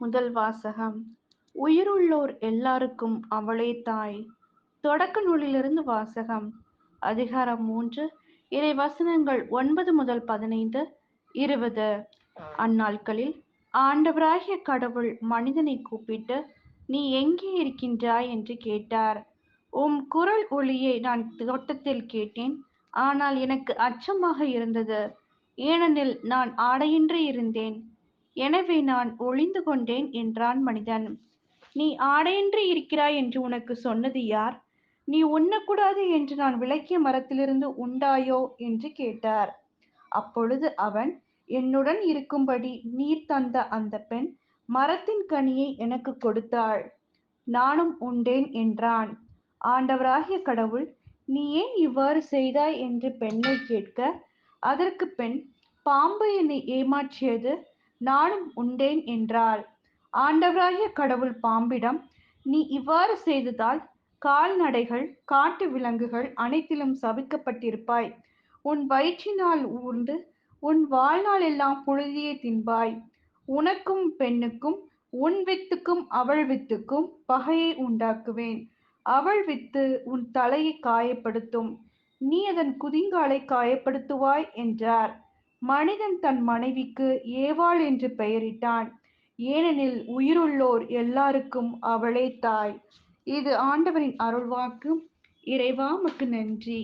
முதல் வாசகம். உயிருள்ளோர் எல்லாருக்கும் அவளே தாய். தொடக்க நூலிலிருந்து வாசகம். அதிகாரம் 3, இறை வசனங்கள் 9 முதல் 15, 20. அந்நாட்களில் ஆண்டவராகிய கடவுள் மனிதனை கூப்பிட்டு, நீ எங்கே இருக்கின்றாய் என்று கேட்டார். உம் குரல் ஒலியை நான் தோட்டத்தில் கேட்டேன். ஆனால் எனக்கு அச்சமாக இருந்தது, ஏனெனில் நான் ஆடையின்றி இருந்தேன். எனவே நான் ஒளிந்து கொண்டேன் என்றான் மனிதன். நீ ஆடையின்றி இருக்கிறாய் என்று உனக்கு சொன்னது யார்? நீ உண்ணக்கூடாது என்று நான் விலக்கிய மரத்திலிருந்து உண்டாயோ என்று கேட்டார். அப்பொழுது அவன், என்னுடன் இருக்கும்படி நீர் தந்த அந்த பெண் மரத்தின் கனியை எனக்கு கொடுத்தாள். நானும் உண்டேன் என்றான். ஆண்டவராகிய கடவுள், நீ ஏன் இவ்வாறு செய்தாய் என்று பெண்ணை கேட்க, அதற்கு பெண், பாம்பு என்னை ஏமாற்றியது, நானும் உண்டேன் என்றாள். ஆண்டவராகிய கடவுள் பாம்பிடம், நீ இவ்வாறு செய்ததால் கால்நடைகள், காட்டு விலங்குகள் அனைத்திலும் சபிக்கப்பட்டிருப்பாய். உன் வயிற்றினால் ஊர்ந்து உன் வாழ்நாள் எல்லாம் புழுதியை தின்பாய். உனக்கும் பெண்ணுக்கும், உன் வித்துக்கும் அவள் வித்துக்கும் பகையை உண்டாக்குவேன். அவள் வித்து உன் தலையை காயப்படுத்தும், நீ அதன் குதிங்காலை காயப்படுத்துவாய் என்றார். மனிதன் தன் மனைவிக்கு ஏவாள் என்று பெயரிட்டான், ஏனெனில் உயிருள்ளோர் எல்லாருக்கும் அவளே தாய். இது ஆண்டவரின் அருள்வாக்கு. இறைவா உமக்கு நன்றி.